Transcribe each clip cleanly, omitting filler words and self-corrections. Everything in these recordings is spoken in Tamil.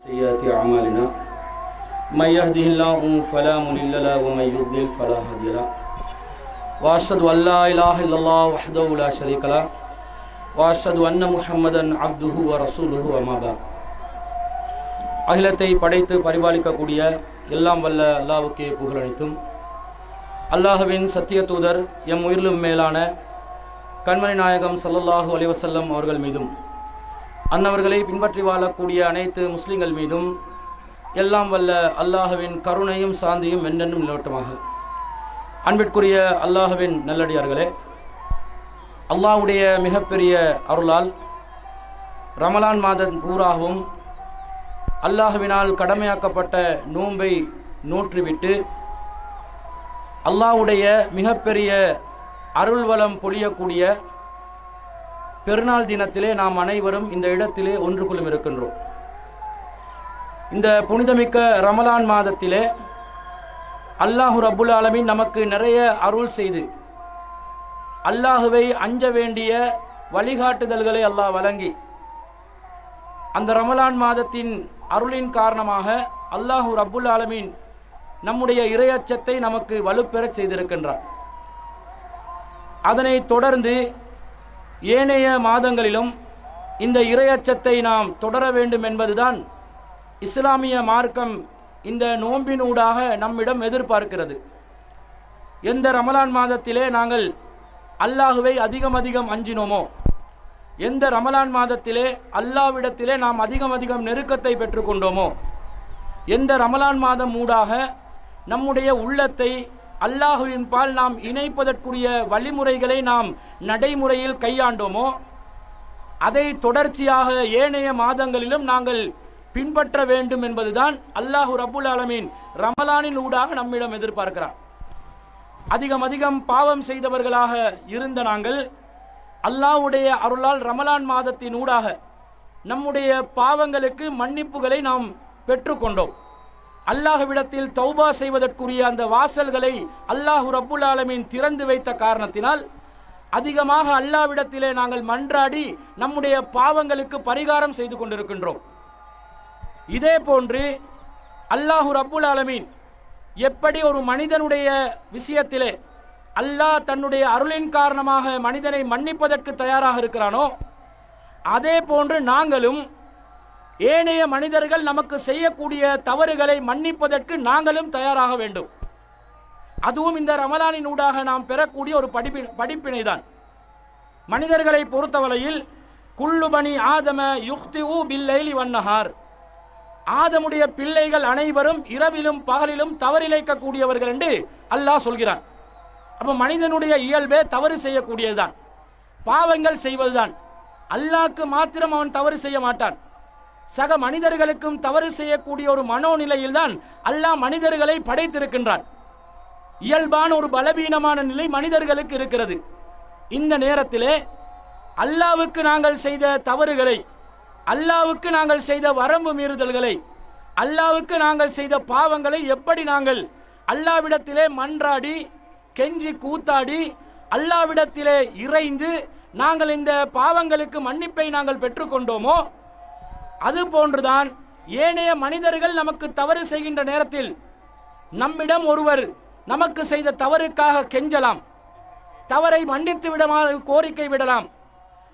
سيئات أعمالنا من يهده الله فلا مضل له ومن يضلل فلا هادي له وأشهد أن لا إله إلا الله وحده لا شريك له وأشهد أن محمدا عبده ورسوله وما بعد. அகிலத்தை படைத்து பரிபாலிக்கக்கூடிய எல்லாம் வல்ல அல்லாஹ்வுக்கே புகழனைத்தும், அல்லாஹ்வின் சத்திய தூதர் எம் உயிரிலும் மேலான கண்மணி நாயகம் ஸல்லல்லாஹு அலைஹி வஸல்லம் அவர்கள் மீதும், அன்னவர்களை பின்பற்றி வாழக்கூடிய அனைத்து முஸ்லிம்கள் மீதும் எல்லாம் வல்ல அல்லாஹ்வின் கருணையும் சாந்தியும் என்றென்றும் நிலவட்டமாக. அன்பிற்குரிய அல்லாஹ்வின் நல்லடியார்களே, அல்லாஹ்வுடைய மிகப்பெரிய அருளால் ரமலான் மாதம் பூராகவும் அல்லாஹ்வினால் கடமையாக்கப்பட்ட நோன்பை நோற்றுவிட்டு அல்லாஹ்வுடைய மிகப்பெரிய அருள்வளம் பொழியக்கூடிய பெருநாள் தினத்திலே நாம் அனைவரும் இந்த இடத்திலே ஒன்று கொள்ளும் இருக்கின்றோம். இந்த புனிதமிக்க ரமலான் மாதத்திலே அல்லாஹு ரப்புல் ஆலமீன் நமக்கு நிறைய அருள் செய்து அல்லாஹுவை அஞ்ச வேண்டிய வழிகாட்டுதல்களை அல்லாஹ் வழங்கி, அந்த ரமலான் மாதத்தின் அருளின் காரணமாக அல்லாஹு ரப்புல் ஆலமீன் நம்முடைய இறையச்சத்தை நமக்கு வலுப்பெறச் செய்திருக்கின்றார். அதனை தொடர்ந்து ஏனைய மாதங்களிலும் இந்த இறையச்சத்தை நாம் தொடர வேண்டும் என்பதுதான் இஸ்லாமிய மார்க்கம் இந்த நோம்பினூடாக நம்மிடம் எதிர்பார்க்கிறது. எந்த ரமலான் மாதத்திலே நாங்கள் அல்லாஹுவை அதிகம் அஞ்சினோமோ, எந்த ரமலான் மாதத்திலே அல்லாஹ்விடத்திலே நாம் அதிகம் நெருக்கத்தை பெற்றுக்கொண்டோமோ, எந்த ரமலான் மாதம் ஊடாக நம்முடைய உள்ளத்தை அல்லாஹுவின் பால் நாம் இணைப்பதற்குரிய வழிமுறைகளை நாம் நடைமுறையில் கையாண்டோமோ, அதை தொடர்ச்சியாக ஏனைய மாதங்களிலும் நாங்கள் பின்பற்ற வேண்டும் என்பதுதான் அல்லாஹு ரப்புல் ஆலமீன் ரமலானின் ஊடாக நம்மிடம் எதிர்பார்க்கிறார். அதிகம் பாவம் செய்தவர்களாக இருந்த நாங்கள் அல்லாஹ்வுடைய அருளால் ரமலான் மாதத்தின் ஊடாக நம்முடைய பாவங்களுக்கு மன்னிப்புகளை நாம் பெற்றுக்கொண்டோம். அல்லாஹ்விடத்தில் தௌபா செய்வதற்குரிய அந்த வாசல்களை அல்லாஹு ரப்புல் ஆலமீன் திறந்து வைத்த காரணத்தினால் அதிகமாக அல்லாஹ்விடத்திலே நாங்கள் மன்றாடி நம்முடைய பாவங்களுக்கு பரிகாரம் செய்து கொண்டிருக்கின்றோம். இதே போன்று அல்லாஹு ரப்புல் ஆலமீன் எப்படி ஒரு மனிதனுடைய விஷயத்திலே அல்லாஹ் தன்னுடைய அருளின் காரணமாக மனிதனை மன்னிப்பதற்கு தயாராக இருக்கிறானோ, அதே போன்று நாங்களும் ஏனைய மனிதர்கள் நமக்கு செய்யக்கூடிய தவறுகளை மன்னிப்பதற்கு நாங்களும் தயாராக வேண்டும். அதுவும் இந்த ரமலானின் ஊடாக நாம் பெறக்கூடிய ஒரு படிப்பினை தான். மனிதர்களை பொறுத்தவரையில் குல்லு பனி ஆதம யுக்திஉ பில்லைலி வன்னஹார், ஆதமுடைய பிள்ளைகள் அனைவரும் இரவிலும் பகலிலும் தவறிழைக்கக்கூடியவர்கள் என்று அல்லாஹ் சொல்கிறான். அப்ப மனிதனுடைய இயல்பே தவறு செய்யக்கூடியதுதான், பாவங்கள் செய்வதுதான். அல்லாஹ்க்கு மாத்திரம் அவன் தவறு செய்ய மாட்டான், சக மனிதர்களுக்கும் தவறு செய்யக்கூடிய ஒரு மனோநிலையில் தான் அல்லாஹ் மனிதர்களை படைத்திருக்கின்றான். இயல்பான ஒரு பலவீனமான நிலை மனிதர்களுக்கு இருக்கிறது. இந்த நேரத்திலே அல்லாஹ்வுக்கு நாங்கள் செய்த தவறுகளை, அல்லாஹ்வுக்கு நாங்கள் செய்த வரம்பு மீறுதல்களை, அல்லாஹ்வுக்கு நாங்கள் செய்த பாவங்களை எப்படி நாங்கள் அல்லாஹ்விடத்திலே மன்றாடி கெஞ்சி கூத்தாடி அல்லாஹ்விடத்திலே இறைந்து நாங்கள் இந்த பாவங்களுக்கு மன்னிப்பை நாங்கள் பெற்றுக்கொண்டோமோ, அது போன்றுதான் ஏனைய மனிதர்கள் நமக்கு தவறு செய்கின்ற நேரத்தில் நம்மிடம் ஒருவர் நமக்கு செய்த தவறுக்காக கெஞ்சலாம், தவறை மன்னித்து விடமாறு கோரிக்கை விடலாம்,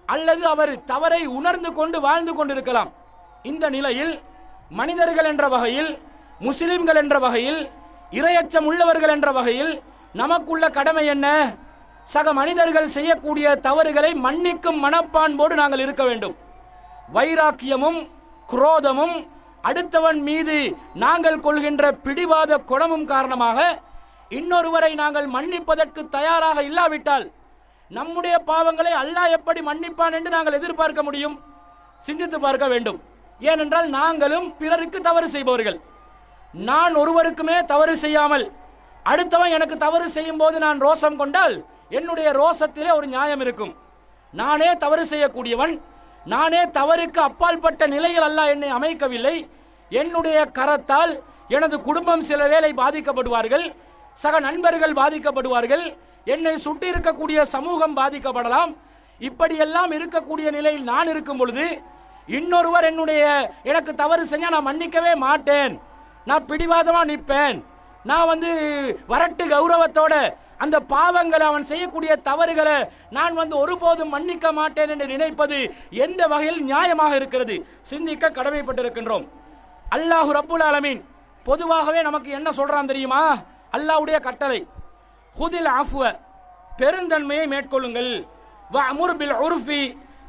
அல்லது அவர் தவறை உணர்ந்து கொண்டு வாழ்ந்து கொண்டிருக்கலாம். இந்த நிலையில் மனிதர்கள் என்ற வகையில், முஸ்லிம்கள் என்ற வகையில், இறையச்சம் உள்ளவர்கள் என்ற வகையில் நமக்குள்ள கடமை என்ன? சக மனிதர்கள் செய்யக்கூடிய தவறுகளை மன்னிக்கும் மனப்பான்போடு நாங்கள் இருக்க வேண்டும். வைராக்கியமும் குரோதமும் அடுத்தவன் மீது நாங்கள் கொள்கின்ற பிடிவாத குணமும் காரணமாக இன்னொருவரை நாங்கள் மன்னிப்பதற்கு தயாராக இல்லாவிட்டால் நம்முடைய பாவங்களை அல்லாஹ் எப்படி மன்னிப்பான் என்று நாங்கள் எதிர்பார்க்க முடியும்? சிந்தித்து பார்க்க வேண்டும். ஏனென்றால் நாங்களும் பிறருக்கு தவறு செய்பவர்கள். நான் ஒருவருக்குமே தவறு செய்யாமல் அடுத்தவன் எனக்கு தவறு செய்யும் போது நான் ரோசம் கொண்டால் என்னுடைய ரோசத்திலே ஒரு நியாயம் இருக்கும். நானே தவறு செய்யக்கூடியவன், நானே தவறுக்கு அப்பாற்பட்ட நிலையில் அல்லாஹ் என்னை அமைக்கவில்லை. என்னுடைய கரத்தால் எனது குடும்பம் சில வேளை பாதிக்கப்படுவார்கள், சக நண்பர்கள் பாதிக்கப்படுவார்கள், என்னை சுற்றி இருக்கக்கூடிய சமூகம் பாதிக்கப்படலாம். இப்படியெல்லாம் இருக்கக்கூடிய நிலையில் நான் இருக்கும் பொழுது இன்னொருவர் எனக்கு தவறு செஞ்சா நான் மன்னிக்கவே மாட்டேன், நான் பிடிவாதமா நிற்பேன், நான் வரட்டு கௌரவத்தோட அந்த பாவங்களை அவன் செய்யக்கூடிய தவறுகளை நான் ஒருபோதும் மன்னிக்க மாட்டேன் என்று நினைப்பது எந்த வகையில் நியாயமாக இருக்கிறது? சிந்திக்க கடமைப்பட்டிருக்கின்றோம். அல்லாஹ் ரப்புல் ஆலமீன் பொதுவாகவே நமக்கு என்ன சொல்றான் தெரியுமா? அல்லாஹ்வுடைய கட்டளை, ஹுதில் அஃப்வ, பெருந்தன்மையை மேற்கொள்ளுங்கள், வஅமுர் பில் உர்ஃபி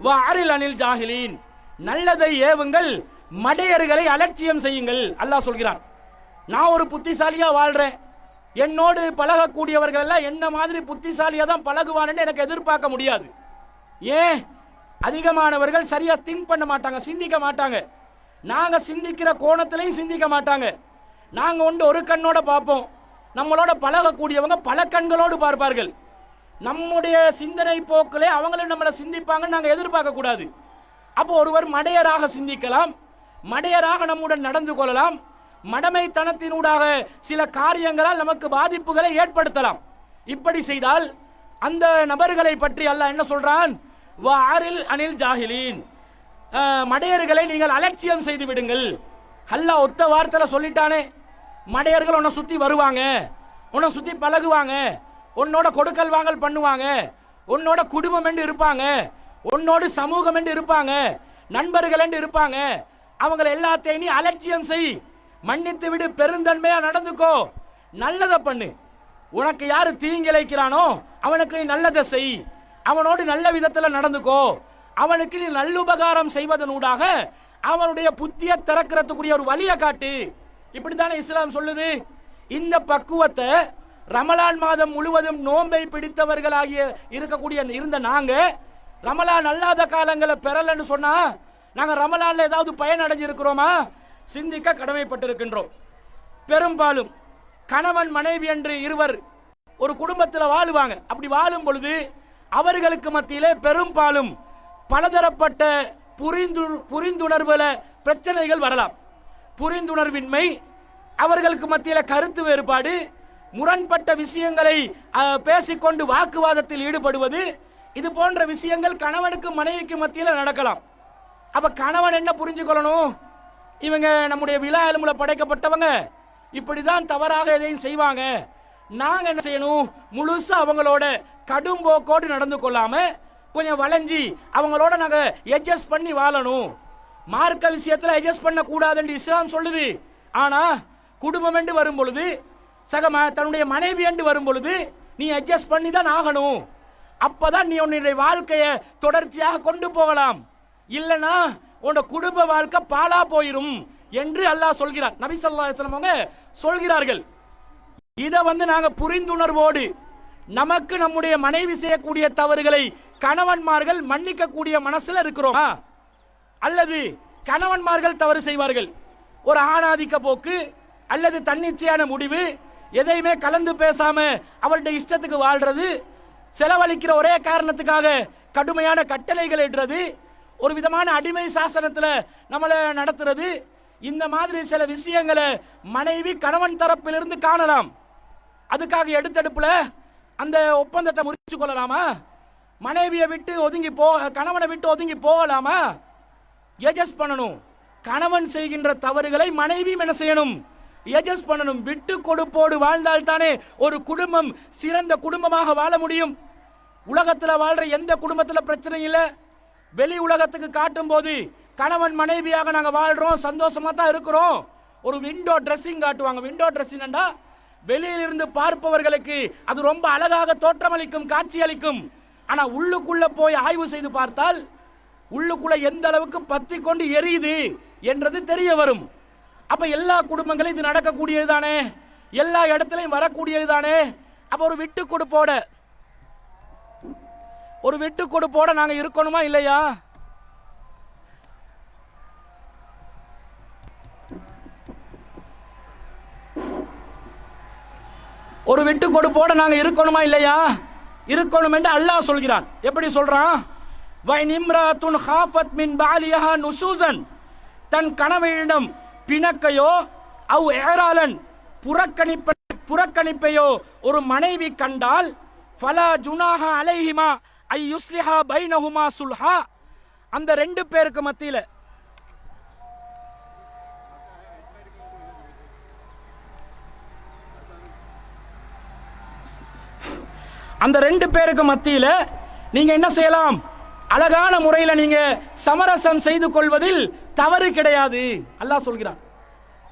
வஅரில் அனில் ஜாஹிலீன், நல்லதை ஏவுங்கள், மடையர்களை அலட்சியம் செய்யுங்கள். அல்லாஹ் சொல்கிறான். நான் ஒரு புத்திசாலியா வாழ்றேன், என்னோடு பழகக்கூடியவர்கள் எல்லாம் என்ன மாதிரி புத்திசாலியா தான் பழகுவான்னு எனக்கு எதிர்பார்க்க முடியாது. ஏன்? அதிகமானவர்கள் சரியா திங்க் பண்ண மாட்டாங்க, சிந்திக்க மாட்டாங்க. நாங்க சிந்திக்கிற கோணத்திலையும் சிந்திக்க மாட்டாங்க. நாங்க ஒரு கண்ணோட பார்ப்போம், நம்மளோட பழகக்கூடியவங்க பல கண்களோடு பார்ப்பார்கள். நம்முடைய சிந்தனை போக்கிலே அவங்களும் நம்மளை சிந்திப்பாங்கன்னு நாங்கள் எதிர்பார்க்க கூடாது. அப்போ ஒருவர் மடையராக சிந்திக்கலாம், மடையராக நம்முடன் நடந்து கொள்ளலாம், மடமைத்தனத்தினூடாக சில காரியங்களால் நமக்கு பாதிப்புகளை ஏற்படுத்தலாம். இப்படி செய்தால் அந்த நபர்களை பற்றி அல்லாஹ் என்ன சொல்றான்? வஅரில் அனில் ஜாஹிலீன், மடையர்களை நீங்கள் அலட்சியம் செய்து விடுங்கள். அல்லாஹ் ஒத்த வார்த்தையில சொல்லிட்டானே, மடையர்கள் உன்னை சுத்தி வருவாங்க, உன்னை சுத்தி பழகுவாங்க, உன்னோட கொடுக்கல் வாங்கல் பண்ணுவாங்க, உன்னோட குடும்பம் என்று இருப்பாங்க, உன்னோடு சமூகம் என்று இருப்பாங்க, நண்பர்கள் என்று இருப்பாங்க, அவங்களை எல்லாத்தையும் நீ அலட்சியம் செய், மன்னித்து விடு, பெருந்தன்மையா நடந்துக்கோ, நல்லதை பண்ணு. உனக்கு யாரு தீங்கிழைக்கிறானோ அவனுக்கு நீ நல்லதை செய், அவனோடு நல்ல விதத்தில் நடந்துக்கோ, அவனுக்கு நீ நல்லுபகாரம் செய்வதனூடாக அவனுடைய புத்தியை திறக்கிறதுக்குரிய ஒரு வழியை காட்டு. இப்படித்தானே இஸ்லாம் சொல்லுது. இந்த பக்குவத்தை ரமலான் மாதம் முழுவதும் நோன்பை பிடித்தவர்களாகிய இருந்த நாங்க ரமலான் அல்லாத காலங்களை பெறலன்னு சொன்னா நாங்க ரமலான்ல ஏதாவது பயன் அடைஞ்சிருக்கிறோமா? சிந்திக்க கடமைப்பட்டிருக்கின்றோம். பெரும்பாலும் கணவன் மனைவி என்று இருவர் ஒரு குடும்பத்தில் வாழுவாங்க. அப்படி வாழும் பொழுது அவர்களுக்கு மத்தியிலே பெரும்பாலும் பலதரப்பட்ட புரிந்துணர்வுல பிரச்சனைகள் வரலாம். புரிந்துணர்வின்மை, அவர்களுக்கு மத்தியில் கருத்து வேறுபாடு, முரண்பட்ட விஷயங்களை பேசிக்கொண்டு வாக்குவாதத்தில் ஈடுபடுவது, இது போன்ற விஷயங்கள் கணவனுக்கு மனைவிக்கு மத்தியில் நடக்கலாம். அப்ப கணவன் என்ன புரிஞ்சுக்கொள்ளணும்? இவங்க நம்முடைய விழா எலும்புல படைக்கப்பட்டவங்க, இப்படிதான் தவறாக எதையும் செய்வாங்க. நாங்க என்ன செய்யணும்? முழுசா அவங்களோட கடும் போக்கோடு நடந்து கொள்ளாம கொஞ்சம் வளைஞ்சி அவங்களோட நாங்க அட்ஜஸ்ட் பண்ணி வாழணும். மார்க்க விஷயத்துல அட்ஜஸ்ட் பண்ண கூடாதுன்னு இஸ்லாம் சொல்லுது. ஆனா குடும்பம் என்று வரும் பொழுது, தன்னுடைய மனைவி என்று வரும் பொழுது நீ அட்ஜஸ்ட் பண்ணி தான் ஆகணும். அப்பதான் நீ உன்னுடைய வாழ்க்கையை தொடர்ச்சியாக கொண்டு போகலாம். இல்லனா உன்னோட குடும்ப வாழ்க்கை பாழா போயிரும் என்று அல்லாஹ் சொல்கிறார். நபி ஸல்லல்லாஹு அலைஹி வஸல்லம் அவங்க சொல்கிறார்கள். இதை நாங்க புரிந்துணர்வோடு நமக்கு நம்முடைய மனைவி செய்யக்கூடிய தவறுகளை கணவன்மார்கள் மன்னிக்க கூடிய மனசுல இருக்கிறோம். அல்லது கணவன்மார்கள் தவறு செய்வார்கள், ஒரு ஆணாதிக்க போக்கு அல்லது தன்னிச்சையான முடிவு, எதையுமே கலந்து பேசாம அவருடைய இஷ்டத்துக்கு வாழ்றது, செலவழிக்கிற ஒரே காரணத்துக்காக கடுமையான கட்டளைகள் இடுறது, ஒரு விதமான அடிமை சாசனத்துல நம்மளை நடத்துறது, இந்த மாதிரி சில விஷயங்களை மனைவி கணவன் தரப்பிலிருந்து காணலாம். அதுக்காக எடுத்தெடுப்புல அந்த ஒப்பந்தத்தை முறிச்சு கொள்ளலாமா? மனைவியை விட்டு ஒதுங்கி கணவனை விட்டு ஒதுங்கி போகலாமா? எஜஸ் பண்ணணும். கணவன் செய்கின்ற தவறுகளை மனைவியும் என்ன செய்யணும்? எஜஸ் பண்ணணும். விட்டு கொடுப்போடு வாழ்ந்தால் தானே ஒரு குடும்பம் சிறந்த குடும்பமாக வாழ முடியும். உலகத்தில் வாழ்ற எந்த குடும்பத்தில் பிரச்சனை இல்லை. வெளி உலகத்துக்கு காட்டும் போது கணவன் மனைவியாக நாங்க வாழ்றோம், சந்தோஷமா தான் இருக்கிறோம். ஒரு விண்டோ ட்ரெஸ்ஸிங் காட்டுவாங்க. விண்டோ ட்ரெஸ்ஸிங்டா வெளியிலிருந்து பார்ப்பவர்களுக்கு அது ரொம்ப அழகாக தோற்றமளிக்கும், காட்சி அளிக்கும். ஆனா உள்ளுக்குள்ள போய் ஆய்வு செய்து பார்த்தால் உள்ளுக்குள்ள எந்த அளவுக்கு பத்தி கொண்டு எரியுது என்றது தெரிய வரும். அப்ப எல்லா குடும்பங்களும் இது நடக்கக்கூடியது தானே, எல்லா இடத்திலையும் வரக்கூடியது தானே. அப்ப ஒரு விட்டு கொடுப்போட நாங்க இருக்கணுமா இல்லையா? ஒரு விட்டு கொடுப்போட நாங்க இருக்கணுமா இல்லையா? இருக்கணும் என்று அல்லாஹ் சொல்கிறான். எப்படி சொல்றான்? வைனிம்ராத்துன் ஹாஃபத் மின் பாலியஹா நுஷூசன், தன் கணவனிடம் பிணக்கையோ அவ் ஏராளன் புறக்கணிப்பையோ ஒரு மனைவி கண்டால் ஃபலா ஜுனாஹா அலைஹிமா ஐ யுஸ்லிஹா பைனஹுமா சுல்ஹா, அந்த ரெண்டு பேருக்கு மத்தியில் அந்த ரெண்டு பேருக்கு மத்தியில் நீங்க என்ன செய்யலாம்? அழகான முறையில் நீங்க சமரசம் செய்து கொள்வதில் தவறு கிடையாது. அல்லாஹ் சொல்கிறான்.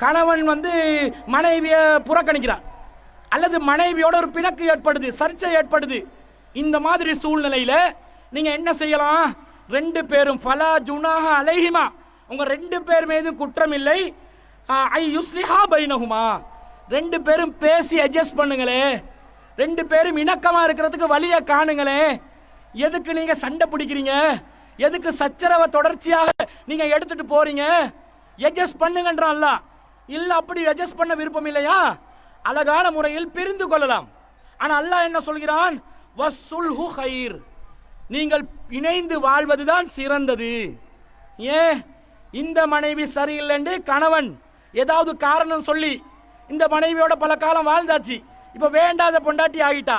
கணவன் மனைவியை புறக்கணிக்கிறான், அல்லது மனைவியோட ஒரு பிணக்கு ஏற்படுது, சர்ச்சை ஏற்படுது. இந்த மாதிரி சூழ்நிலையில நீங்க என்ன செய்யலாம்? ரெண்டு பேரும் ஃபலா ஜுனாஹ அலைஹிமா, உங்க ரெண்டு பேர் மீது குற்றம் இல்லை. ஐ யுஸ்லிஹா பைனஹுமா, ரெண்டு பேரும் பேசி அட்ஜஸ்ட் பண்ணுங்களே, ரெண்டு பேரும் இணக்கமா இருக்கிறதுக்கு வழியை காணுங்களே. எதுக்கு நீங்க சண்டை பிடிக்கிறீங்க? எதுக்கு சச்சரவை தொடர்ச்சியாக நீங்க எடுத்துட்டு போறீங்க? அட்ஜஸ்ட் பண்ணுங்கன்றான். இல்ல அப்படி அட்ஜஸ்ட் பண்ண விருப்பம் இல்லையா? அழகான முறையில் பிரிந்து கொள்ளலாம். ஆனா அல்லாஹ் என்ன சொல்கிறான்? வஸ்ஸுல்ஹு கைர், நீங்கள் இணைந்து வாழ்வதுதான் சிறந்தது. ஏன் இந்த மனைவி சரியில்லைன்னு கணவன் ஏதாவது காரணம் சொல்லி இந்த மனைவியோட பல காலம் வாழ்ந்தாச்சு, இப்ப வேண்டாத பொண்டாட்டி ஆகிட்டா,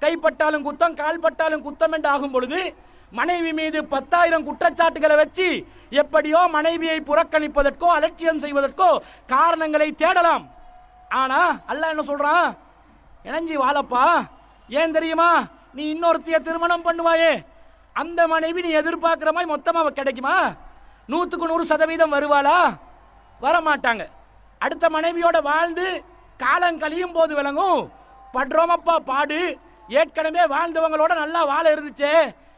கைப்பட்டாலும் குத்தம் கால் பட்டாலும் குத்தம் என்று ஆகும் பொழுது மனைவி மீது 10,000 குற்றச்சாட்டுகளை வச்சு எப்படியோ மனைவியை புறக்கணிப்பதற்கோ அலட்சியம் செய்வதற்கோ காரணங்களை தேடலாம். ஆனா அல்லாஹ் என்ன சொல்றான்? இணைஞ்சி வாழப்பா. ஏன் தெரியுமா? நீ இன்னொருத்திய திருமணம் பண்ணுவாயே, அந்த மனைவி நீ எதிர்பார்க்கிற மாதிரி மொத்தமா கிடைக்குமா? 100% வருவாளா? வரமாட்டாங்க. அடுத்த மனைவியோட வாழ்ந்து காலம் கழியும் போது விளங்கும், படுறோமப்பா பாடு, ஏற்கனவே வாழ்ந்தவங்களோட நல்லா வாழ இருந்துச்சே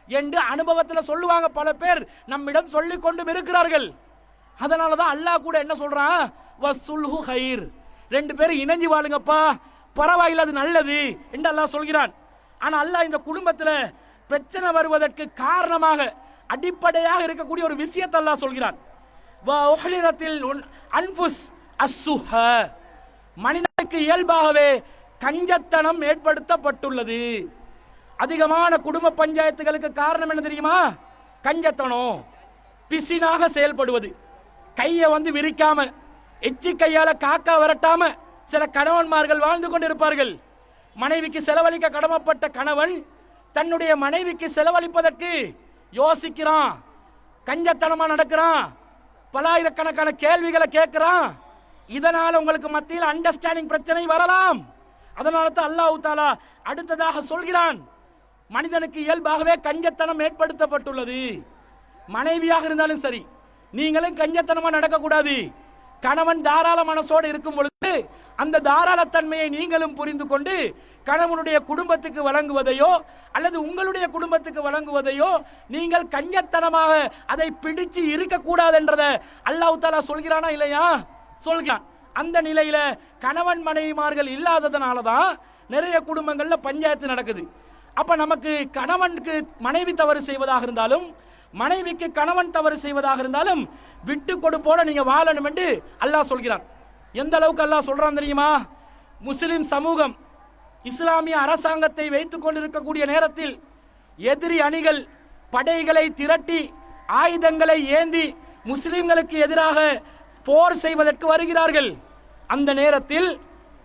என்று அனுபவத்தில் சொல்லுவாங்க. பல பேர் நம்மிடம் சொல்லிக் கொண்டும் இருக்கிறார்கள். அதனாலதான் அல்லாஹ் கூட என்ன சொல்றான்? வஸ்ஸுல்ஹு கைர், ரெண்டு பேரும் இணைஞ்சு வாழுங்கப்பா, பரவாயில்ல, அது நல்லது என்று அல்லாஹ் சொல்கிறான். ஆனா அல்லாஹ் இந்த குடும்பத்தில் பிரச்சனை வருவதற்கு காரணமாக அடிப்படையாக இருக்கக்கூடிய ஒரு விஷயத்தை அல்லாஹ் சொல்கிறான். மனிதனுக்கு இயல்பாகவே கஞ்சத்தனம் ஏற்படுத்தப்பட்டுள்ளது. அதிகமான குடும்ப பஞ்சாயத்துகளுக்கு காரணம் என்ன தெரியுமா? கஞ்சத்தனம், பிசினாக செயல்படுவது, கையை விரிக்காம எச்சி கையால காக்கா வரட்டாம சில கணவன்மார்கள் வாழ்ந்து கொண்டிருப்பார்கள். மனைவிக்கு செலவழிக்க கடமைப்பட்ட கணவன் தன்னுடைய மனைவிக்கு செலவழிப்பதற்கு யோசிக்கிறான், கஞ்சத்தனமா நடக்கிறான், பலாயிரக்கணக்கான கேள்விகளை கேட்கிறான். இதனால உங்களுக்கு மத்தியில் அண்டர்ஸ்டாண்டிங் பிரச்சனை வரலாம். அதனால தான் அல்லாஹ் தஆலா அடுத்ததாக சொல்கிறான், மனிதனுக்கு இயல்பாகவே கஞ்சத்தனம் ஏற்படுத்தப்பட்டுள்ளது. மனைவியாக இருந்தாலும் சரி, நீங்களும் கஞ்சத்தனமா நடக்கக்கூடாது. கணவன் தாராள மனசோடு இருக்கும் பொழுது அந்த தாராளத்தன்மையை நீங்களும் புரிந்து கொண்டு கணவனுடைய குடும்பத்துக்கு வழங்குவதையோ அல்லது உங்களுடைய குடும்பத்துக்கு வழங்குவதையோ நீங்கள் கஞ்சத்தனமாக அதை பிடிச்சு இருக்கக்கூடாது என்றதை அல்லாஹ் தஆலா சொல்கிறானா இல்லையா? சொல்கிறான். அந்த நிலையில கணவன் மனைவிமார்கள் இல்லாததனால தான் நிறைய குடும்பங்கள்ல பஞ்சாயத்து நடக்குது. அப்ப நமக்கு கணவனுக்கு மனைவி தவறு செய்வதாக இருந்தாலும் மனைவிக்கு கணவன் தவறு செய்வதாக இருந்தாலும் விட்டு கொடுப்போட நீங்க வாழணும் என்று அல்லாஹ் சொல்கிறான். எந்த அளவுக்கு அல்லாஹ் சொல்றான் தெரியுமா? முஸ்லிம் சமூகம் இஸ்லாமிய அரசாங்கத்தை வைத்துக் கொண்டிருக்கக்கூடிய நேரத்தில் எதிரி அணிகள் படைகளை திரட்டி ஆயுதங்களை ஏந்தி முஸ்லிம்களுக்கு எதிராக போர் செய்வதற்கு வருகிறார்கள். அந்த நேரத்தில்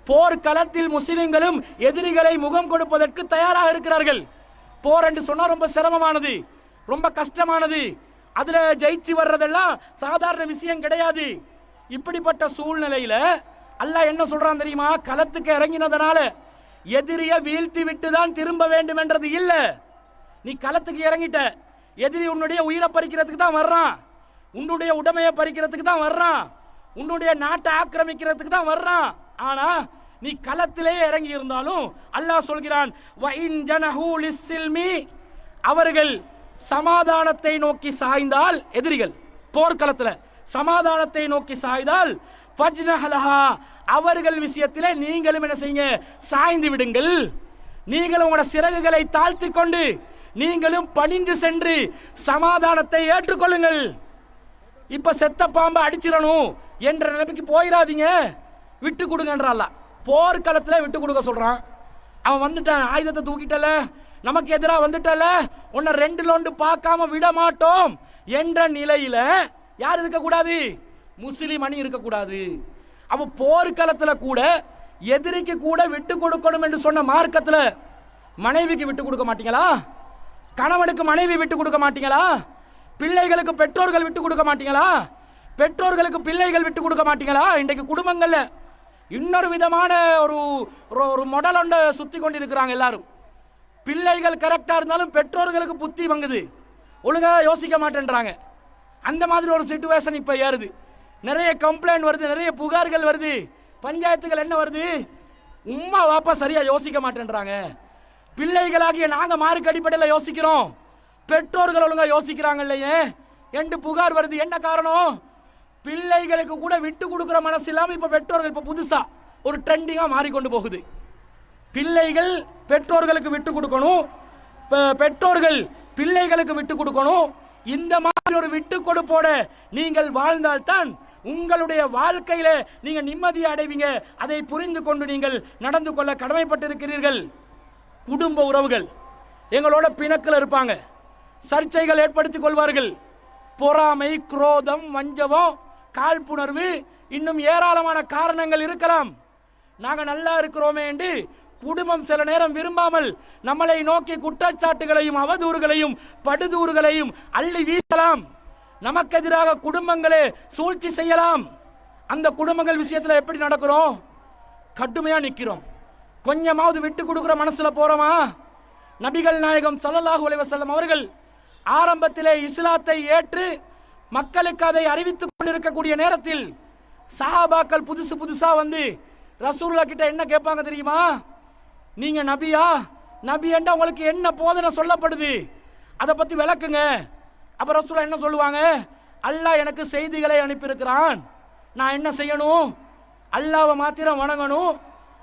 போர்க்களத்தில் முஸ்லிம்களும் எதிரிகளை முகம் கொடுப்பதற்கு தயாராக இருக்கிறார்கள். போர் என்று சொன்னா ரொம்ப சிரமமானது, ரொம்ப கஷ்டமானது, அதுல ஜெயிச்சு வர்றதெல்லாம் சாதாரண விஷயம் கிடையாது. இப்படிப்பட்ட சூழ்நிலையில அல்லாஹ் என்ன சொல்றான் தெரியுமா? களத்துக்கு இறங்கினதனால எதிரியை வீழ்த்தி விட்டு தான் திரும்ப வேண்டும் என்றது இல்ல. நீ களத்துக்கு இறங்கிட்ட, எதிரி உன்னுடைய உயிரை பறிக்கிறதுக்கு தான் வர்றான், உன்னுடைய உடைமையை பறிக்கிறதுக்கு தான் வர்றான், உன்னுடைய நாட்டை ஆக்கிரமிக்கிறதுக்கு தான் வர்றான். ஆனா நீ களத்திலேயே இறங்கி இருந்தாலும் அல்லாஹ் சொல்கிறான், அவர்கள் சமாதானத்தை நோக்கி சாய்ந்தால், எதிரிகள் போர்க்களத்தில் சமாதானத்தை நோக்கி சாய்ந்தால் அவர்கள் விஷயத்திலே நீங்களும் என்ன செய்யுங்க? சாய்ந்து விடுங்கள். நீங்களும் உங்களோட சிறகுகளை தாழ்த்தி கொண்டு நீங்களும் பணிந்து சென்று சமாதானத்தை ஏற்றுக்கொள்ளுங்கள். இப்ப செத்த பாம்பை அடிச்சிடணும் என்ற நிலைமைக்கு போயிடாதீங்க, விட்டு கொடுங்கன்றால. போர்க்களத்தில் விட்டு கொடுக்க சொல்றான். அவன் வந்துட்டான், ஆயுதத்தை தூக்கிட்டல, நமக்கு எதிராக வந்துட்டல, உன்னை ரெண்டு லோண்டு பார்க்காம விட மாட்டோம் என்ற நிலையில யார் இருக்கக்கூடாது? முஸ்லிம் அணி இருக்கக்கூடாது. அவ போர்க்களத்தில் கூட எதிரிக்கு கூட விட்டு கொடுக்கணும் என்று சொன்ன மார்க்கத்தில் மனைவிக்கு விட்டு கொடுக்க மாட்டீங்களா? கணவனுக்கு மனைவி விட்டு கொடுக்க மாட்டீங்களா? பிள்ளைகளுக்கு பெற்றோர்கள் விட்டு கொடுக்க மாட்டீங்களா? பெற்றோர்களுக்கு பிள்ளைகள் விட்டு கொடுக்க மாட்டீங்களா? இன்றைக்கு குடும்பங்கள்ல இன்னொரு விதமான ஒரு மாடல் ஒன்று சுத்தி கொண்டிருக்கிறாங்க எல்லாரும். பிள்ளைகள் கரெக்டா இருந்தாலும் பெற்றோர்களுக்கு புத்தி வங்குது, ஒழுங்கா யோசிக்க மாட்டேன்றாங்க. அந்த மாதிரி ஒரு சிச்சுவேஷன் இப்ப ஏறுது. நிறைய கம்ப்ளைண்ட் வருது, நிறைய புகார்கள் வருது, பஞ்சாயத்துகள் என்ன வருது, உம்மா வாப்பா சரியா யோசிக்க மாட்டேன்றாங்க. பிள்ளைகளாகிய நாங்க மார்க் அடிப்படையில் யோசிக்கிறோம், பெற்றோர்கள் ஒழுங்கா யோசிக்கிறாங்க இல்லையே என்று புகார் வருது. என்ன காரணம்? பிள்ளைகளுக்கு கூட விட்டு கொடுக்கிற மனசு இல்லாம இப்ப பெற்றோர்கள் இப்ப புதுசா ஒரு ட்ரெண்டிங்கா மாறிக்கொண்டு போகுது. பிள்ளைகள் பெற்றோர்களுக்கு விட்டு கொடுக்கணும், பெற்றோர்கள் பிள்ளைகளுக்கு விட்டு கொடுக்கணும். இந்த மாதிரி ஒரு விட்டு கொடுப்போட நீங்கள் வாழ்ந்தால்தான் உங்களுடைய வாழ்க்கையில நீங்க நிம்மதி அடைவீங்க. அதை புரிந்து கொண்டு நீங்கள் நடந்து கொள்ள கடமைப்பட்டிருக்கிறீர்கள். குடும்ப உறவுகள் எங்களோட பிணக்கில் இருப்பாங்க, சர்ச்சைகள் ஏற்படுத்திக் கொள்வார்கள். பொறாமை, குரோதம், வஞ்சகம், காழ்ப்புணர்வு, இன்னும் ஏராளமான காரணங்கள் இருக்கலாம். நாங்க நல்லா இருக்கிறோமே என்று குடும்பம் சில நேரம் விரும்பாமல் நம்மளை நோக்கி குற்றச்சாட்டுகளையும் அவதூறுகளையும் படுதூறுகளையும் அள்ளி வீசலாம். நமக்கு எதிராக குடும்பங்களே சூழ்ச்சி செய்யலாம். அந்த குடும்பங்கள் விஷயத்தில் எப்படி நடக்கிறோம்? கடுமையா நிற்கிறோம். கொஞ்சமாவது விட்டு கொடுக்கிற மனசுல போறோமா? நபிகள் நாயகம் ஸல்லல்லாஹு அலைஹி வஸல்லம் அவர்கள் ஆரம்பத்திலே இஸ்லாத்தை ஏற்று மக்களுக்கு அதை அறிவித்துக் கொண்டிருக்கக்கூடிய நேரத்தில் சஹாபாக்கள் புதுசா வந்து ரசூலுல்லாஹ் கிட்ட என்ன கேட்பாங்க தெரியுமா? நீங்க நபியா? நபி என்றா உங்களுக்கு என்ன போதனை சொல்லப்படுது, அதை பத்தி விளக்குங்க. அப்ப ரசூலுல்லாஹ் என்ன சொல்லுவாங்க? அல்லாஹ் எனக்கு செய்திகளை அனுப்பியிருக்கிறான், நான் என்ன செய்யணும்? அல்லாஹ்வை மாத்திரம் வணங்கணும்,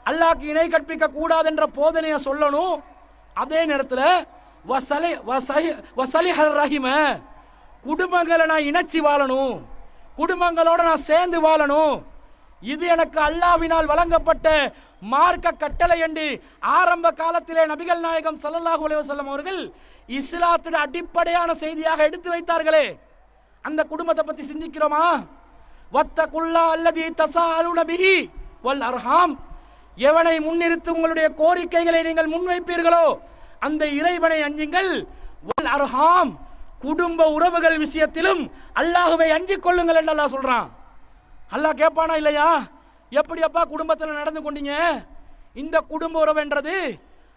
அல்லாஹ்க்கு இணை கற்பிக்க கூடாது என்ற போதனையை சொல்லணும். அதே நேரத்தில் ரஹிம, குடும்பங்களை நான் இணைச்சி வாழணும், குடும்பங்களோட நான் சேர்ந்து வாழணும். இது எனக்கு அல்லாஹ்வினால் வழங்கப்பட்ட மார்க்க கட்டளை என்று ஆரம்ப காலத்திலே நபிகள் நாயகம் ஸல்லல்லாஹு அலைஹி வஸல்லம் அவர்கள் இஸ்லாத்தின் அடிப்படையான செய்தியாக எடுத்து வைத்தார்களே. அந்த குடும்பத்தை பத்தி சிந்திக்கிறோமா? வத்தகுல்லா அல்லதி தஸாலுன பிஹி வல் அர்ஹாம், எவனை முன்னிறுத்தி உங்களுடைய கோரிக்கைகளை நீங்கள் முன்வைப்பீர்களோ அந்த இறைவனை அஞ்சுங்கள். வல் அர்ஹாம், குடும்ப உறவுகள் விஷயத்திலும் அல்லாஹ்வை அஞ்சிக் கொள்ளுங்கள் என்று அல்லாஹ் சொல்றான். அல்லாஹ் கேட்பானா இல்லையா? எப்படி அப்பா குடும்பத்தில் நடந்து கொண்டீங்க? இந்த குடும்ப உறவு என்றது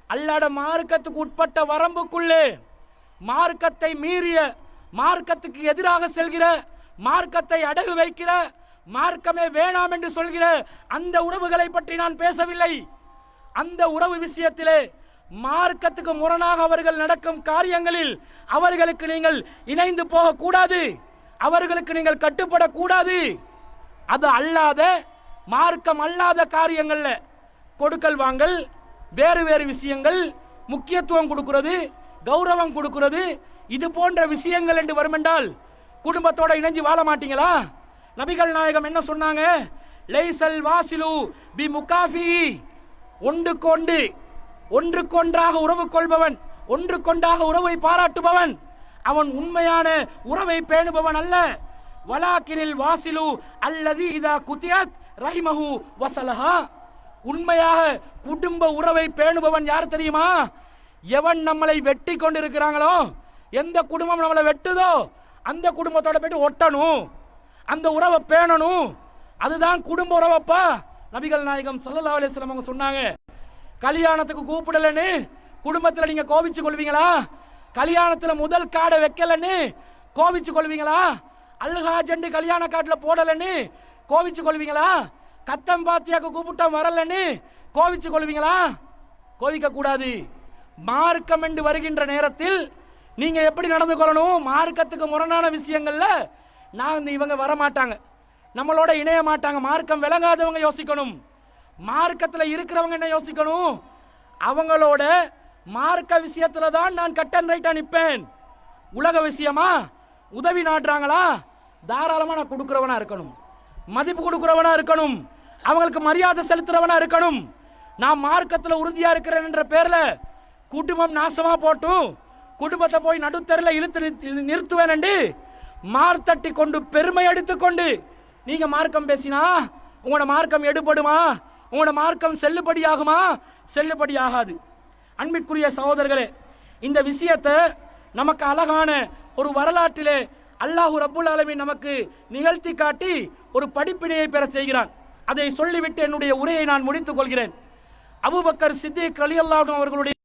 அல்லாஹ்வுடைய மார்க்கத்துக்கு உட்பட்ட வரம்புக்குள்ளே மார்க்கத்தை மீறிய, மார்க்கத்துக்கு எதிராக செல்கிற, மார்க்கத்தை அடகு வைக்கிற, மார்க்கமே வேணாம் என்று சொல்கிற அந்த உறவுகளை பற்றி நான் பேசவில்லை. அந்த உறவு விஷயத்திலே மார்க்கத்துக்கு முரணாக அவர்கள் நடக்கும் காரியங்களில் அவர்களுக்கு நீங்கள் இணைந்து போகக்கூடாது, அவர்களுக்கு நீங்கள் கட்டுப்படக்கூடாது. அது அல்லாத, மார்க்கம் அல்லாத காரியங்கள்ல கொடுக்கல் வாங்கல், வேறு வேறு விஷயங்கள், முக்கியத்துவம் கொடுக்கிறது, கௌரவம் கொடுக்கிறது, இது போன்ற விஷயங்கள் என்று வரும் என்றால் குடும்பத்தோட இணைஞ்சு வாழ மாட்டீங்களா? நபிகள் நாயகம் என்ன சொன்னாங்க? லைசல் வாசிலு பி முகாஃபி, ஒன்றுக்கொன்றாக உறவு கொள்பவன், ஒன்றுக்கொண்டாக உறவை பாராட்டுபவன் அவன் உண்மையான உறவை பேணுபவன் அல்ல. வலாக்கினில் வாசிலு அல்லதி இதா குத்தியத் ரஹிமஹு வஸலஹா, உண்மையாக குடும்ப உறவை பேணுபவன் யார் தெரியுமா? எவன் நம்மளை வெட்டி கொண்டிருக்கிறாங்களோ, எந்த குடும்பம் நம்மளை வெட்டுதோ அந்த குடும்பத்தோட போயிட்டு ஒட்டணும், அந்த உறவை பேணணும். அதுதான் குடும்ப உறவப்பா. நபிகள் நாயகம் ஸல்லல்லாஹு அலைஹி வஸல்லம் அவங்க சொன்னாங்க, கல்யாணத்துக்கு கூப்பிடலன்னு குடும்பத்தில் நீங்க கோபிச்சு கொள்வீங்களா? கல்யாணத்தில் முதல் காடை வைக்கலன்னு கோபிச்சு கொள்வீங்களா? அல்ஹாஜ் கல்யாண காட்டில் போடலன்னு கோபிச்சு கொள்வீங்களா? கத்தம் பாத்தியாக்கு கூப்பிட்டா வரலன்னு கோபிச்சு கொள்வீங்களா? கோபிக்க கூடாது. மார்க்கம் என்று வருகின்ற நேரத்தில் நீங்க எப்படி நடந்து கொள்ளணும்? மார்க்கத்துக்கு முரணான விஷயங்கள்ல இவங்க வரமாட்டாங்க, நம்மளோட இணைய மாட்டாங்க. மார்க்கம் விளங்காதவங்க யோசிக்கணும். மார்க்கத்தில் இருக்கிறவங்க என்ன யோசிக்கணும்? அவங்களோட மார்க்க விஷயத்துல தான் நான் கட் அண்ட் ரைட்டா நிற்பேன். உலக விஷயமா உதவி நாடுறாங்களா, தாராளமா நான் கொடுக்கிறவனா இருக்கணும், மதிப்பு கொடுக்கிறவனா இருக்கணும், அவங்களுக்கு மரியாதை செலுத்துறவனா இருக்கணும். நான் மார்க்கத்தில் உறுதியா இருக்கிறேன் என்ற பேர்ல குடும்பம் நாசமா போட்டும் குடும்பத்தை போய் நடுத்தரில் இழுத்து நிறுத்துவேன் என்று மார்த்தட்டி கொண்டு பெருமை எடுத்துக்கொண்டு நீங்க மார்க்கம் பேசினா உங்களோட மார்க்கம் எடுபடுமா? உங்களோட மார்க்கம் செல்லுபடியாகுமா? செல்லுபடியாகாது. அன்பிற்குரிய சகோதரர்களே, இந்த விஷயத்தை நமக்கு அழகான ஒரு வரலாற்றிலே அல்லாஹ் ரப்புல் ஆலமீன் நமக்கு நிகழ்த்தி காட்டி ஒரு படிப்பினையை பெற செய்கிறான். அதை சொல்லிவிட்டு என்னுடைய உரையை நான் முடித்துக் கொள்கிறேன். அபூபக்கர் சித்திக் ரலியல்லாஹு அன்ஹு அவர்களுடைய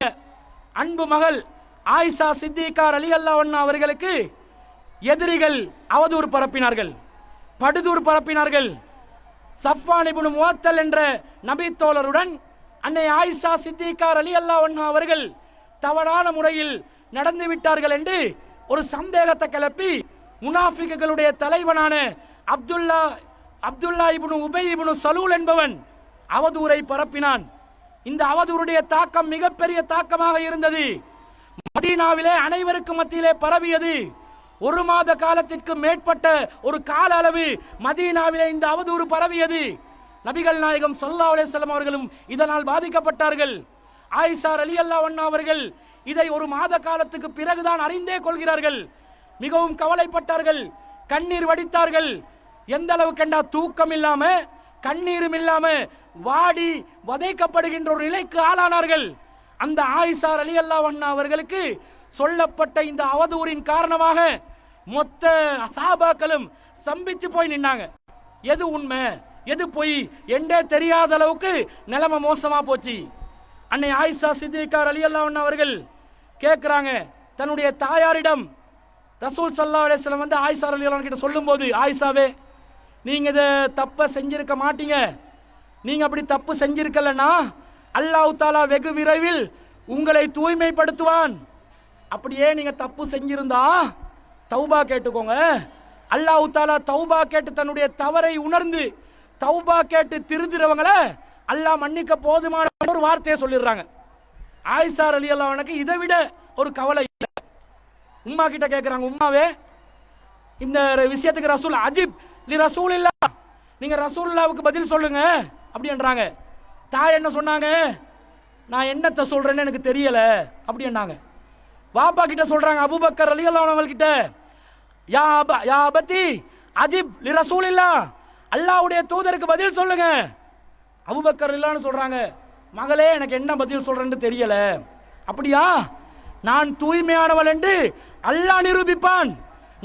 அன்பு மகள் ஆயிஷா சித்திகா ரலியல்லாஹு அன்ஹா அவர்களுக்கு எதிரிகள் அவதூறு பரப்பினார்கள், படுதூறு பரப்பினார்கள். சஃப்வான் இப்னு முஅத்தல் என்ற நபி தோழருடன் அன்னை ஆயிஷா சித்திகா ரலியல்லாஹு அன்ஹா அவர்கள் தவறான முறையில் நடந்து விட்டார்கள் என்று ஒரு சந்தேகத்தை கிளப்பி முனாஃபிக்குகளுடைய தலைவனான அப்துல்லா இப்னு உபை இப்னு சலூல் என்பவன் அவதூறை பரப்பினான். இந்த அவதூறுடைய தாக்கம் மிகப்பெரிய தாக்கமாக இருந்தது. மதீனாவிலே அனைவருக்கும் மத்தியிலே பரவியது. ஒரு மாத காலத்திற்கு மேற்பட்ட ஒரு கால அளவு மதீனாவிலே இந்த அவதூறு பரவியது. நபிகள் நாயகம் ஸல்லல்லாஹு அலைஹி வஸல்லம் அவர்களும் இதனால் பாதிக்கப்பட்டார்கள். ஆயிஷா ரலியல்லாஹு அன்ஹா அவர்கள் இதை ஒரு மாத காலத்துக்கு பிறகுதான் அறிந்தே கொள்கிறார்கள். மிகவும் கவலைப்பட்டார்கள், கண்ணீர் வடித்தார்கள். எந்த அளவுக்கு கண்டா தூக்கம் இல்லாம கண்ணீரும் இல்லாம வாடி வதைக்கப்படுகின்ற ஒரு நிலைக்கு ஆளானார்கள். அந்த ஆயிஷா ரலியல்லாஹு அன்ஹா அவர்களுக்கு சொல்லப்பட்ட இந்த அவதூறின் காரணமாக மொத்த சஹாபாக்களும் சம்பிச்சு போய் நின்னாங்க. எது உண்மை எது பொய் என்றே தெரியாத அளவுக்கு நிலைமை மோசமா போச்சு. அன்னை ஆயிஷா சித்திகா ரலியல்லாஹு அன்ஹா அவர்கள் கேட்கிறாங்க தன்னுடைய தாயாரிடம். ரசூல் ஸல்லல்லாஹு அலைஹி வஸல்லம் வந்து ஆயிஷா ரலியல்லாஹு அன்ஹா கிட்ட சொல்லும்போது, ஆயிஷாவே நீங்க இதை தப்ப செஞ்சிருக்க மாட்டீங்க, நீங்க அப்படி தப்பு செஞ்சிருக்கலன்னா அல்லாஹ் தாலா வெகு விரைவில் உங்களை தூய்மைப்படுத்துவான். அப்படியே நீங்க தப்பு செஞ்சிருந்தா தௌபா கேட்டுக்கோங்க. அல்லாஹ் தாலா தௌபா கேட்டு தன்னுடைய தவறை உணர்ந்து தௌபா கேட்டு திருந்துறவங்களை அல்லாஹ் மன்னிக்க போதுமான ஒரு வார்த்தையை சொல்லிடுறாங்க. ஆயிஷா ரலியல்லாஹு அன்ஹா இதை விட ஒரு கவலை இல்லை. உம்மா கிட்ட கேட்கிறாங்க, உம்மாவே இந்த விஷயத்துக்கு ரசூல் அஜிப் லி ரசூல் இல்ல, நீங்க ரசூலுல்லாவுக்கு பதில் சொல்லுங்க அப்படின்றாங்க. தாய் என்ன சொன்னாங்க, நான் என்னத்தை சொல்றேன்னு எனக்கு தெரியல அப்படின்னாங்க. வாப்பா கிட்ட சொல்றாங்க அபூபக்கர் ரலியல்லாஹு அன்ஹு கிட்ட, யா அபதி அஜிப் லி ரசூல் இல்ல, அல்லாஹ்வுடைய தூதருக்கு பதில் சொல்லுங்க. அபூபக்கர் இல்லன்னு சொல்றாங்க, மகளே எனக்கு என்ன பதில் சொல்றேன்னு தெரியல. அப்படியா, நான் தூய்மையானவள் என்று அல்லாஹ் நிரூபிப்பான்,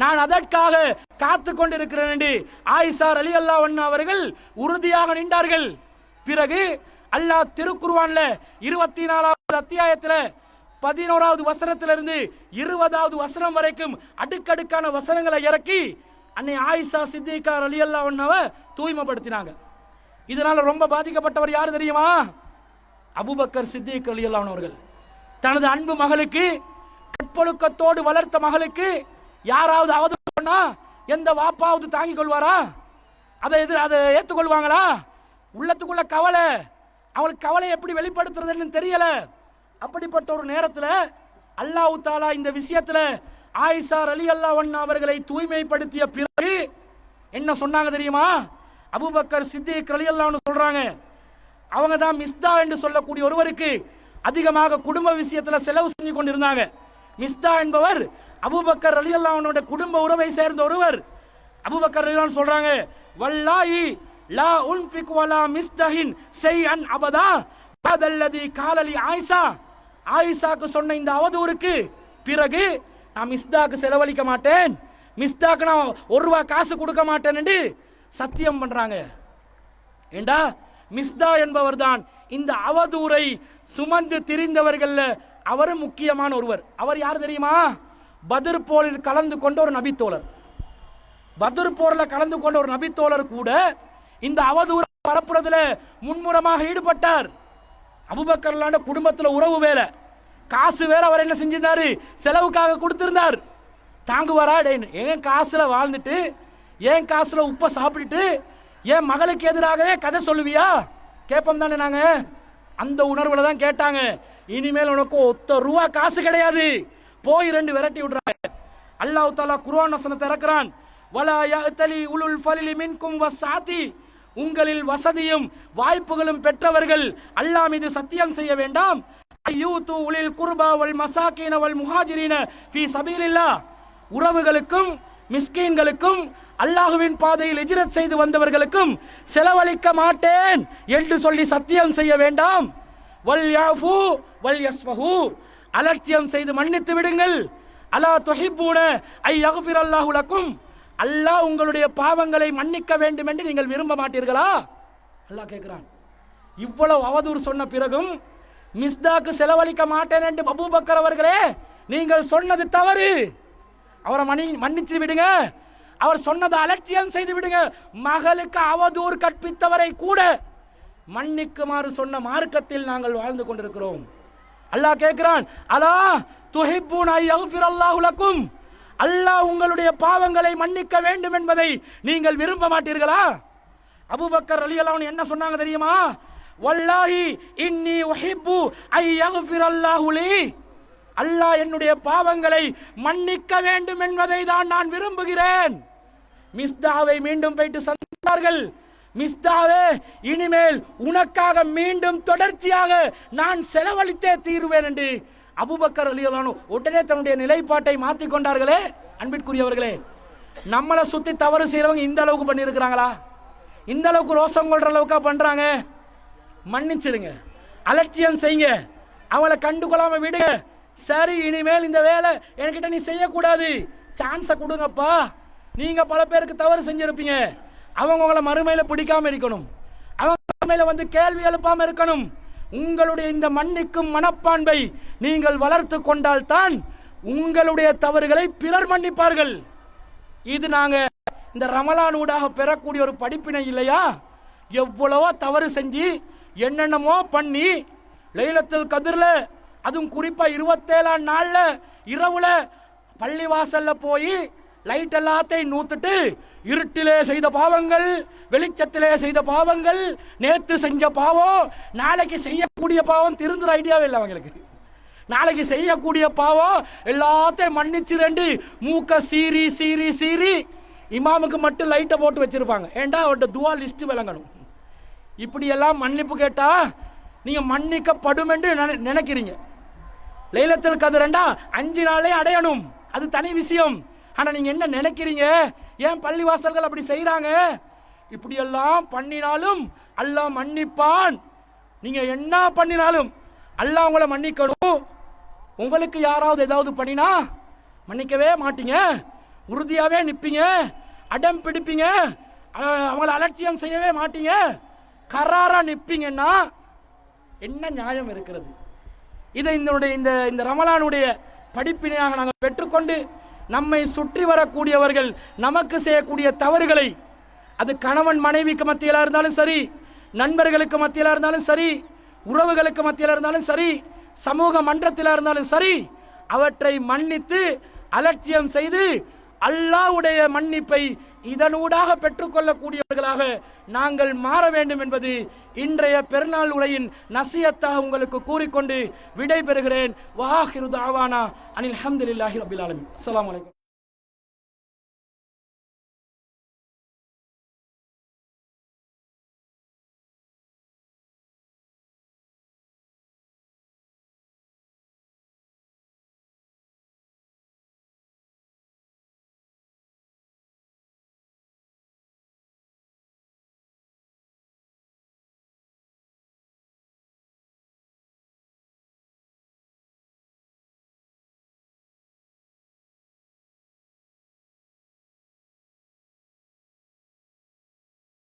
நான் அதற்காக காத்து கொண்டிருக்கிறேன் என்று ஆயிஷா ரலியல்லாஹு அன்ஹா அவர்கள் உறுதியாக நின்றார்கள். பிறகு அல்லாஹ் திருக்குர்ஆன்ல 24வது அத்தியாயத்தில் 11வது வசனத்திலிருந்து 20வது வசனம் வரைக்கும் அடுக்கடுக்கான வசனங்களை இறக்கி அன்னை ஆயிஷா சித்திகா ரலியல்லாஹு அன்ஹாவை தூய்மைப்படுத்தினாங்க. இதனால ரொம்ப பாதிக்கப்பட்டவர் யார் தெரியுமா? அபூபக்கர் சித்திக் ரலியல்லாஹு அன்ஹு அவர்கள். தனது அன்பு மகளுக்கு, கற்பொழுக்கத்தோடு வளர்த்த மகளுக்கு யாராவது அவதூறு சொன்னா எந்த வாப்பாவது தாங்கிக் கொள்வாரா? அதை ஏற்றுக்கொள்வாங்களா? உள்ளத்துக்குள்ள கவலை, அவங்களுக்கு கவலை எப்படி வெளிப்படுத்துறதுன்னு தெரியல. அப்படிப்பட்ட ஒரு நேரத்தில் அல்லாஹ் தாலா இந்த விஷயத்தில் ஆயிஷா ரலியல்லாஹு அன்ஹா அவர்களை தூய்மைப்படுத்திய பிறகு என்ன சொன்னாங்க தெரியுமா? அபூபக்கர் சித்திக் ரலியல்லாஹு அன்ஹு சொல்றாங்க, அவங்க தான் மிஸ்தா என்று சொல்லக்கூடிய ஒருவருக்கு அதிகமாக குடும்ப விஷயத்தில் செலவு செஞ்சு கொண்டிருந்தாங்க. மிஸ்தா என்பவர் அபூபக்கர் ரலியல்லாஹு அன்ஹுடைய குடும்ப உறவை சேர்ந்த ஒருவர். அபூபக்கர் ரலியல்லாஹு அன்ஹு சொல்றாங்க, வல்லாஹி லா உன்ஃபிகு வலா மிஸ்தஹின் ஷைஅன் அபதா பதல்லதி காலலி ஆயிஷா. ஆயிஷாக்கு சொன்ன இந்த அவதூறுக்கு பிறகு நான் மிஸ்தாக்கு செலவழிக்க மாட்டேன், மிஸ்தாக்கு நான் ₹1 காசு கொடுக்க மாட்டேன் என்று சத்தியம் பண்றாங்க. ஏண்டா மிஸ்தா என்பவர் தான் இந்த அவதூறை சுமந்து திரிந்தவர்கள் அவரும் முக்கியமான ஒருவர். அவர் யார் தெரியுமா? பத்ர் போரில் கலந்து கொண்ட ஒரு நபித்தோழர். பத்ர் போரில் கலந்து கொண்ட ஒரு நபித்தோழர் கூட இந்த அவதூறு பரப்புறதுல முன்முறமாக ஈடுபட்டார். அபூபக்கர்லாண்ட குடும்பத்தில் உறவு வேலை, காசு வேற அவர் என்ன செஞ்சிருந்தாரு, செலவுக்காக கொடுத்திருந்தார். தாங்குவாரா? என் காசுல வாழ்ந்துட்டு ஏன் காசுல உப்பை சாப்பிட்டுட்டு ஏன் மகளுக்கு எதிராகவே கதை சொல்லுவியா கேட்போம் தானே நாங்க. அந்த உணர்வுல தான் கேட்டாங்க, இனிமேல் உனக்கு ₹1 காசு கிடையாது, போய் 2 விரட்டி விடுறாங்க. அல்லாஹ் தஆலா குர்ஆன் வசனத்தை இறக்குறான், வலா யஅதலி உலுல் ஃபலிலி மின்கும் வஸாதி, உங்களில் வசதியும் வாய்ப்புகளும் பெற்றவர்கள் அல்லாஹ் மீது சத்தியம் செய்ய வேண்டாம். ஐயூது உலில் குர்பா வல் மசாகீன வல் முஹாஜிரின ஃபீ சபீலில்லாஹ், உறவுகளுக்கும் மிஸ்கீன்களுக்கும் அல்லாஹ்வின் பாதையில் ஹிஜ்ரத் செய்து வந்தவர்களுக்கும் செலவழிக்க மாட்டேன் என்று சொல்லி சத்தியம் செய்ய வேண்டாம். வல் யாஃபு வல் யஸ்ஃபஹு, அலட்சியம் செய்து மன்னித்து விடுங்கள். அலா துஹிப்பூன ஐ யக்ஃபிரல்லாஹு லக்கும், அல்லாஹ் உங்களுடைய பாவங்களை மன்னிக்க வேண்டும் என்று நீங்கள் விரும்ப மாட்டீர்களா? அல்லாஹ் கேட்கிறான். இவ்வளவு அவதூறு சொன்ன பிறகும் மிஸ்தாக்கு செலவழிக்க மாட்டேன் என்று அபூபக்கர் அவர்களே நீங்கள் சொன்னது தவறு, அவரை மன்னிச்சு விடுங்க, அவர் சொன்னதை அலட்சியம் செய்து விடுங்க. மகளுக்கு அவதூறு கற்பித்தவரை கூட மன்னிக்குமாறு சொன்ன மார்க்கத்தில் நாங்கள் வாழ்ந்து கொண்டிருக்கிறோம். அல்லாஹ் கேட்கிறான், அலா துஹிப்பூன யக்ஃபிரல்லாஹு லக்கும், அல்லாஹ் உங்களுடைய பாவங்களை மன்னிக்க வேண்டும் என்பதை நீங்கள் விரும்ப மாட்டீர்களா? அபூபக்கர் ரலியல்லாஹு அன்ஹு என்ன சொன்னாங்க தெரியுமா? வல்லாஹி இன்னி உஹிப்பு ஐ யக்ஃபிரல்லாஹு லீ, அல்லாஹ் என்னுடைய பாவங்களை மன்னிக்க வேண்டும் என்பதை தான் நான் விரும்புகிறேன். மிஸ்தாவை மீண்டும் போயிட்டு சந்தித்தார்கள். மிஸ்தாவே, இனிமேல் உனக்காக மீண்டும் தொடர்ச்சியாக நான் செலவழித்தே தீருவேன் என்று அபூபக்கர் ரலியல்லாஹு அன்ஹு உடனே தன்னுடைய நிலைப்பாட்டை மாற்றிக் கொண்டார்களே. அன்பிற்குரியவர்களே, நம்மளை சுத்தி தவறு செய்யறவங்க இந்த அளவுக்கு பண்ணியிருக்கிறாங்களா? இந்த அளவுக்கு ரோசம் கொள்ற அளவுக்கா பண்றாங்க? மன்னிச்சிருங்க, அலட்சியம் செய்யுங்க, அவங்கள கண்டுகொள்ளாம விடுங்க. சரி, இனிமேல் இந்த வேலை என்கிட்ட நீ செய்யக்கூடாது, சான்ஸை கொடுங்கப்பா. நீங்க பல பேருக்கு தவறு செஞ்சிருப்பீங்க, அவங்க உங்களை மறுமையில பிடிக்காம இருக்கணும், அவங்க மறுமையில வந்து கேள்வி எழுப்பாம இருக்கணும். உங்களுடைய இந்த மன்னிக்கும் மனப்பான்பை நீங்கள் வளர்த்து கொண்டால் தான் உங்களுடைய தவறுகளை பிறர் மன்னிப்பார்கள். இது நாங்க இந்த ரமலான் ஊடாக பெறக்கூடிய ஒரு படிப்பினை இல்லையா? எவ்வளவோ தவறு செஞ்சு என்னென்னமோ பண்ணி லைலத்துல் கத்ர்ல, அதுவும் குறிப்பா 27ஆம் நாள்ல இரவுல பள்ளிவாசல்ல போய் லைட் எல்லாத்தையும் நூத்துட்டு இருட்டிலே செய்த பாவங்கள், வெளிச்சத்திலே செய்த பாவங்கள், நேத்து செஞ்ச பாவம், நாளைக்கு செய்யக்கூடிய பாவம், திருந்துற ஐடியாவே இல்லை அவங்களுக்கு. நாளைக்கு செய்யக்கூடிய பாவம் எல்லாத்தையும் மன்னிச்சு ரெண்டு மூக்க சீரி சீரி சீரி இமாமுக்கு மட்டும் லைட்டை போட்டு வச்சிருப்பாங்க. ஏண்டா அவர்கிட்ட துவா லிஸ்ட் விளங்கணும். இப்படியெல்லாம் மன்னிப்பு கேட்டா நீங்க மன்னிக்கப்படும் என்று நினைக்கிறீங்க. லைலத்துல் கத்ரண்டா 5 நாளே அடையணும், அது தனி விஷயம். ஆனா நீங்க என்ன நினைக்கிறீங்க? ஏன் பள்ளிவாசல்கள் அப்படி செய்யறாங்க? இப்படியெல்லாம் பண்ணினாலும் அல்லாஹ் மன்னிப்பான். நீங்க என்ன பண்ணினாலும் அல்லாஹ் உங்களை மன்னிக்கணும். உங்களுக்கு யாராவது ஏதாவது பண்ணினா மன்னிக்கவே மாட்டீங்க, உறுதியாவே நிற்பீங்க, அடம் பிடிப்பீங்க, அவங்களை அலட்சியம் செய்யவே மாட்டீங்க, கராரா நிற்பீங்கன்னா என்ன நியாயம் இருக்கிறது? இதை இந்த ரமலானுடைய படிப்பினையாக நாங்கள் பெற்றுக்கொண்டு நம்மை சுற்றி வரக்கூடியவர்கள் நமக்கு செய்யக்கூடிய தவறுகளை, அது கணவன் மனைவிக்கு மத்தியில் இருந்தாலும் சரி, நண்பர்களுக்கு மத்தியில் இருந்தாலும் சரி, உறவுகளுக்கு மத்தியில் இருந்தாலும் சரி, சமூக மன்றத்தில் இருந்தாலும் சரி, அவற்றை மன்னித்து அலட்சியம் செய்து அல்லாஹ்வுடைய மன்னிப்பை இதனூடாக பெற்றுக்கொள்ளக்கூடியவர்களாக நாங்கள் மாற வேண்டும் என்பது இன்றைய பெருநாள் உரையின் நசியத்தாக உங்களுக்கு கூறிக்கொண்டு விடை பெறுகிறேன். வஆகிரு தஅவானா அனில் ஹம்துலில்லாஹி ரப்பில் ஆலமீன். அஸ்ஸலாமு அலைக்கும்.